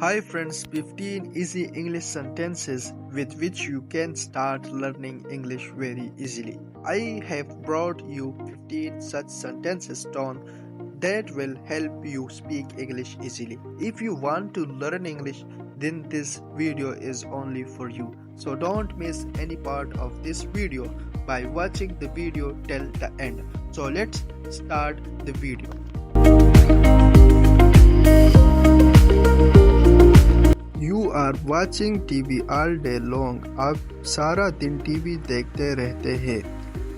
Hi friends, 15 easy English sentences with which you can start learning English very easily. I have brought you 15 such sentences down that will help you speak English easily. If you want to learn English, then this video is only for you. So don't miss any part of this video by watching the video till the end. So let's start the video. You are watching TV all day long. आप सारा दिन TV देखते रहते हैं.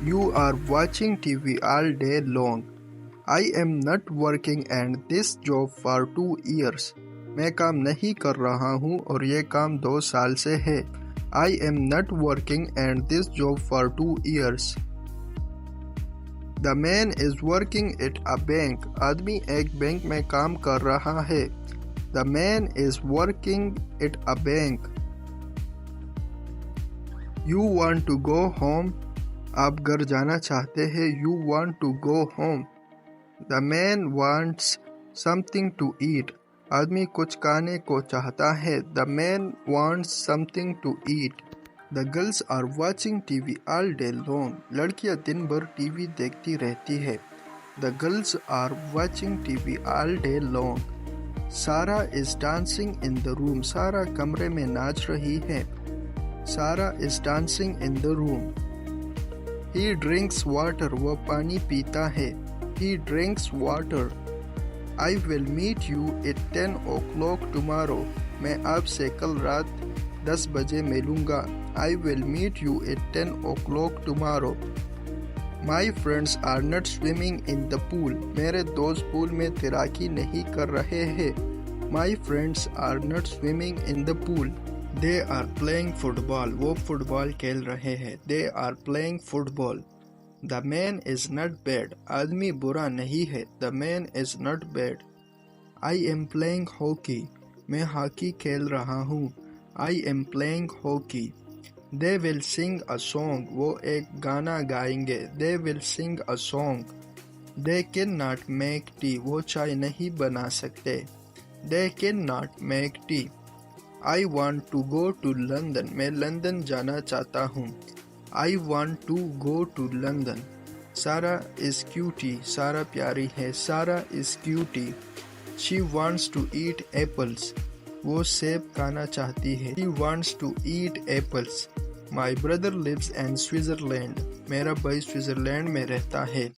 You are watching TV all day long. I am not working and this job for 2 years. मैं काम नहीं कर रहा हूँ और ये काम 2 साल से है. I am not working and this job for 2 years. The man is working at a bank. आदमी एक बैंक में काम कर रहा है. The man is working at a bank. You want to go home. आप घर जाना चाहते हैं. You want to go home. The man wants something to eat. आदमी कुछ खाने को चाहता है. The man wants something to eat. The girls are watching TV all day long. लड़कियां दिन भर टीवी देखती रहती है. The girls are watching TV all day long. Sarah is dancing in the room. सारा कमरे में नाच रही है. Sarah is dancing in the room. He drinks water. वो पानी पीता है. He drinks water. I will meet you at 10 o'clock tomorrow. मैं आपसे कल रात 10 बजे मिलूंगा. I will meet you at 10 o'clock tomorrow. My friends are not swimming in the pool. मेरे दोस्त पूल में तैराकी नहीं कर रहे हैं. My friends are not swimming in the pool. They are playing football. वो फुटबॉल खेल रहे हैं. They are playing football. The man is not bad. आदमी बुरा नहीं है. The man is not bad. I am playing hockey. मैं hockey खेल रहा हूँ. I am playing hockey. They will sing a song. वो एक गाना गाएंगे. They will sing a song. They cannot make tea. वो चाय नहीं बना सकते. They cannot make tea. I want to go to London. मैं लंदन जाना चाहता हूँ. I want to go to London. Sarah is cutie. सारा प्यारी है. Sarah is cutie. She wants to eat apples. वो सेब खाना चाहती है. She wants to eat apples. My brother lives in Switzerland. मेरा भाई स्विट्जरलैंड में रहता है.